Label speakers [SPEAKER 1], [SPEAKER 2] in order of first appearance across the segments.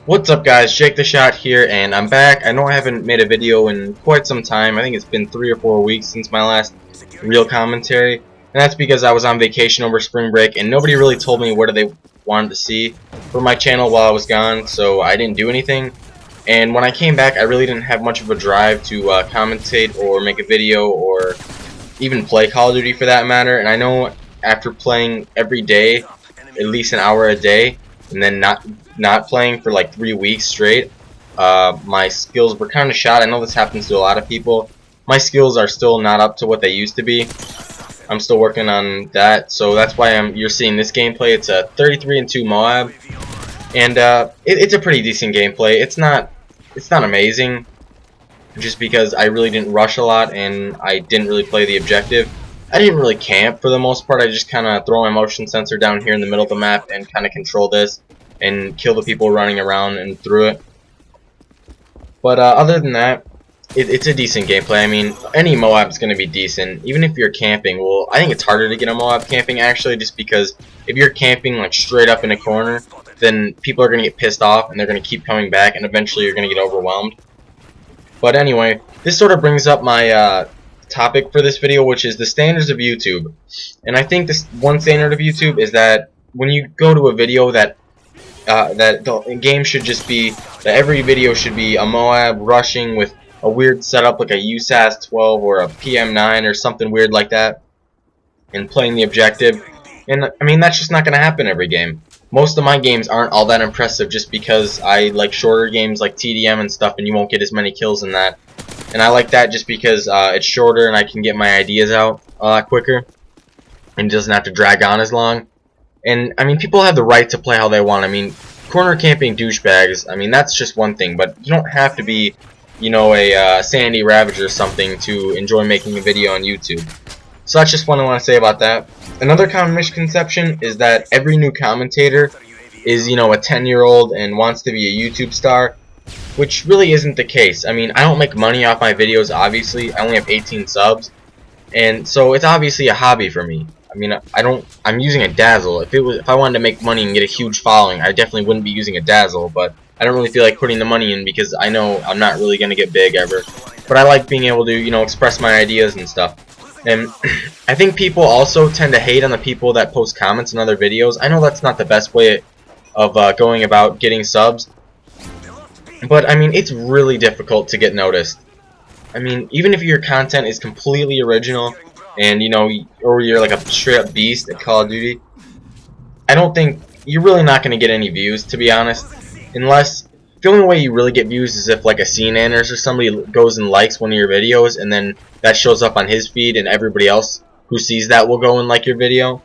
[SPEAKER 1] What's up guys, Jake the Shot here, and I'm back. I know I haven't made a video in quite some time. I think it's been 3 or 4 weeks since my last real commentary. And that's because I was on vacation over spring break and nobody really told me what they wanted to see for my channel while I was gone, so I didn't do anything. And when I came back, I really didn't have much of a drive to commentate or make a video or even play Call of Duty for that matter. And I know after playing every day, at least an hour a day, and then not playing for like 3 weeks straight, my skills were kind of shot. I know this happens to a lot of people. My skills are still not up to what they used to be. I'm still working on that, so that's why you're seeing this gameplay. It's a 33-2 M.O.A.B, and it's a pretty decent gameplay. It's not amazing, just because I really didn't rush a lot and I didn't really play the objective. I didn't really camp for the most part. I just kind of throw my motion sensor down here in the middle of the map and kind of control this and kill the people running around and through it. But other than that, it's a decent gameplay. I mean, any M.O.A.B is going to be decent, even if you're camping. Well, I think it's harder to get a M.O.A.B camping actually, just because if you're camping like straight up in a corner, then people are going to get pissed off and they're going to keep coming back, and eventually you're going to get overwhelmed. But anyway, this sort of brings up my topic for this video, which is the standards of YouTube. And I think this one standard of YouTube is that when you go to a video, that the game should just be that every video should be a M.O.A.B rushing with a weird setup like a USAS 12 or a PM9 or something weird like that, and playing the objective. And I mean, that's just not going to happen every game. Most of my games aren't all that impressive just because I like shorter games like TDM and stuff, and you won't get as many kills in that. And I like that just because it's shorter and I can get my ideas out a lot quicker and it doesn't have to drag on as long. And I mean, people have the right to play how they want. I mean, corner camping douchebags, I mean, that's just one thing, but you don't have to be, you know, a Sandy Ravager or something to enjoy making a video on YouTube. So that's just what I want to say about that. Another common misconception is that every new commentator is, you know, a 10-year-old and wants to be a YouTube star, which really isn't the case. I mean, I don't make money off my videos, obviously. I only have 18 subs, and so it's obviously a hobby for me. I mean, I'm using a Dazzle. If I wanted to make money and get a huge following, I definitely wouldn't be using a Dazzle, but I don't really feel like putting the money in because I know I'm not really going to get big ever. But I like being able to, you know, express my ideas and stuff. And I think people also tend to hate on the people that post comments in other videos. I know that's not the best way of going about getting subs, but I mean, it's really difficult to get noticed. I mean, even if your content is completely original and, you know, or you're like a straight up beast at Call of Duty, I don't think you're really not going to get any views, to be honest. Unless the only way you really get views is if like a CNanners or somebody goes and likes one of your videos, and then that shows up on his feed and everybody else who sees that will go and like your video.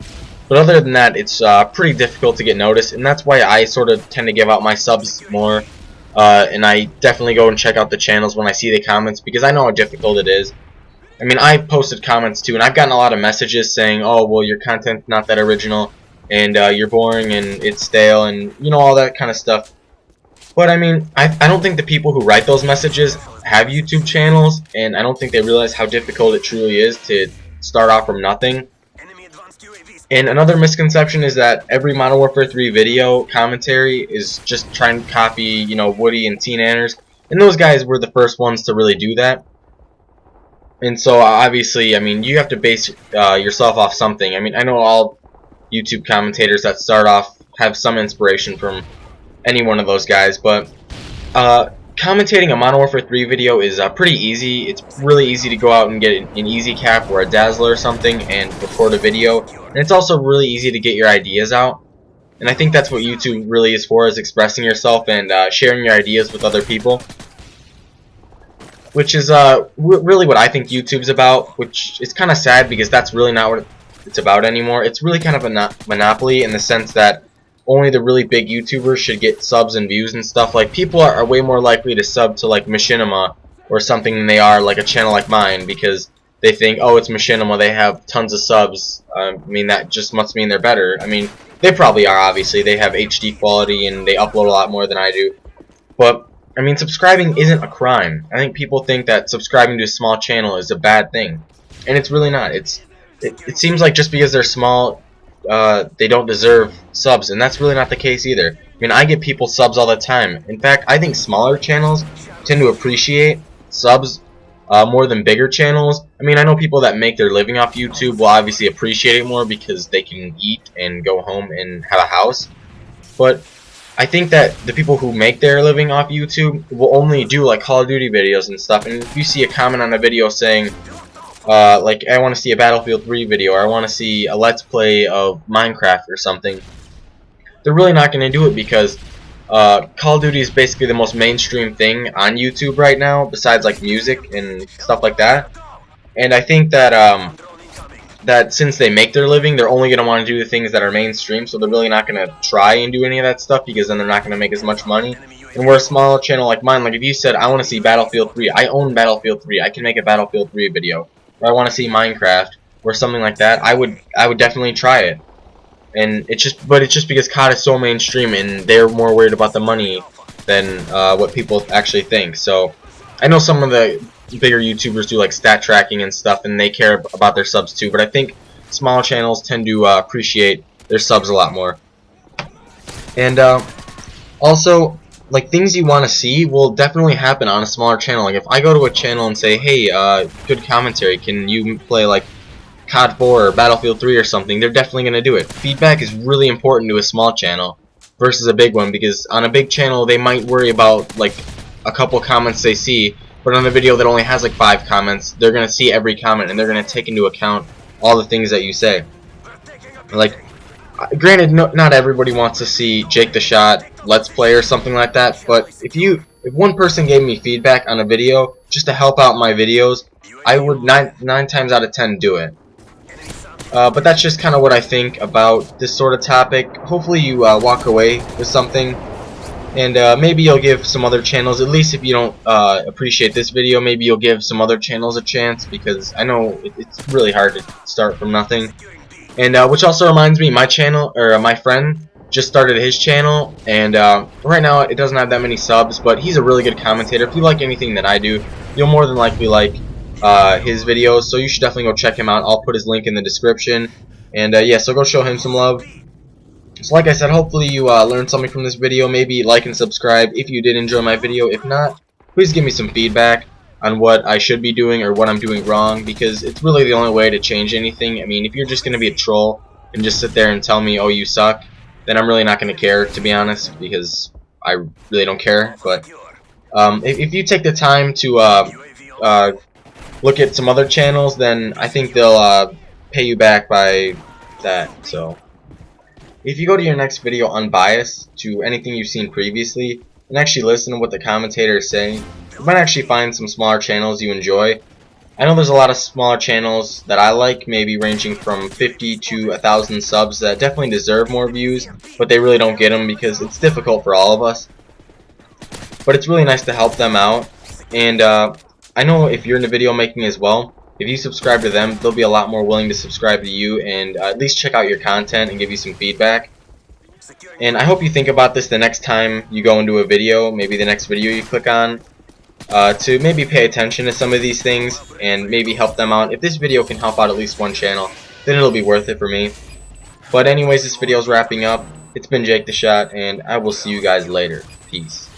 [SPEAKER 1] But other than that, it's pretty difficult to get noticed, and that's why I sort of tend to give out my subs more. And I definitely go and check out the channels when I see the comments, because I know how difficult it is. I mean, I've posted comments too, and I've gotten a lot of messages saying, oh, well, your content's not that original, and you're boring, and it's stale, and, you know, all that kind of stuff. But, I mean, I don't think the people who write those messages have YouTube channels, and I don't think they realize how difficult it truly is to start off from nothing. And another misconception is that every Modern Warfare 3 video commentary is just trying to copy, you know, Woody and TNanners. And those guys were the first ones to really do that. And so, obviously, I mean, you have to base yourself off something. I mean, I know all YouTube commentators that start off have some inspiration from any one of those guys, but commentating a Modern Warfare 3 video is pretty easy. It's really easy to go out and get an easy cap or a Dazzler or something and record a video. And it's also really easy to get your ideas out. And I think that's what YouTube really is for, is expressing yourself and sharing your ideas with other people. Which is really what I think YouTube's about, which is kind of sad because that's really not what it's about anymore. It's really kind of a monopoly in the sense that only the really big YouTubers should get subs and views and stuff. Like, people are way more likely to sub to like Machinima or something than they are like a channel like mine, because they think, oh, it's Machinima, they have tons of subs. I mean, that just must mean they're better. I mean, they probably are, obviously. They have HD quality and they upload a lot more than I do. But, I mean, subscribing isn't a crime. I think people think that subscribing to a small channel is a bad thing. And it's really not. It seems like just because they're small, they don't deserve subs, and that's really not the case either. I mean, I get people subs all the time. In fact, I think smaller channels tend to appreciate subs more than bigger channels. I mean, I know people that make their living off YouTube will obviously appreciate it more because they can eat and go home and have a house. But I think that the people who make their living off YouTube will only do like Call of Duty videos and stuff. And if you see a comment on a video saying, like, I want to see a Battlefield 3 video, or I want to see a Let's Play of Minecraft or something, they're really not going to do it because Call of Duty is basically the most mainstream thing on YouTube right now, besides like music and stuff like that. And I think that that since they make their living, they're only going to want to do the things that are mainstream, so they're really not going to try and do any of that stuff because then they're not going to make as much money. And we're a small channel like mine. Like if you said, I want to see Battlefield 3, I own Battlefield 3, I can make a Battlefield 3 video. Or I want to see Minecraft or something like that, I would definitely try it. And it's just because COD is so mainstream and they're more worried about the money than what people actually think. So I know some of the bigger YouTubers do like stat tracking and stuff, and they care about their subs too. But I think smaller channels tend to appreciate their subs a lot more. And also, like, things you want to see will definitely happen on a smaller channel. Like if I go to a channel and say, hey, good commentary, can you play like COD 4 or Battlefield 3 or something, they're definitely going to do it. Feedback is really important to a small channel versus a big one, because on a big channel they might worry about like a couple comments they see, but on a video that only has like 5 comments, they're going to see every comment and they're going to take into account all the things that you say. Like, granted, not everybody wants to see Jake the Shot Let's Play or something like that, but if one person gave me feedback on a video just to help out my videos, I would 9 times out of 10 do it. But that's just kind of what I think about this sort of topic. Hopefully you walk away with something, and maybe you'll give some other channels, at least if you don't appreciate this video, maybe you'll give some other channels a chance, because I know it's really hard to start from nothing. And which also reminds me, my friend just started his channel, and right now it doesn't have that many subs, but he's a really good commentator. If you like anything that I do, you'll more than likely like his videos, so you should definitely go check him out. I'll put his link in the description, and yeah, so go show him some love. So like I said, hopefully you learned something from this video. Maybe like and subscribe if you did enjoy my video. If not, please give me some feedback on what I should be doing or what I'm doing wrong, because it's really the only way to change anything. I mean, if you're just going to be a troll and just sit there and tell me, oh, you suck, then I'm really not going to care, to be honest, because I really don't care. But if you take the time to look at some other channels, then I think they'll pay you back by that. So if you go to your next video unbiased to anything you've seen previously and actually listen to what the commentator is saying, you might actually find some smaller channels you enjoy. I know there's a lot of smaller channels that I like, maybe ranging from 50 to 1,000 subs, that definitely deserve more views, but they really don't get them because it's difficult for all of us. But it's really nice to help them out, and I know if you're into video making as well, if you subscribe to them, they'll be a lot more willing to subscribe to you and at least check out your content and give you some feedback. And I hope you think about this the next time you go into a video, maybe the next video you click on, to maybe pay attention to some of these things and maybe help them out. If this video can help out at least one channel, then it'll be worth it for me. But anyways, this video's wrapping up. It's been Jake the Shot, and I will see you guys later. Peace.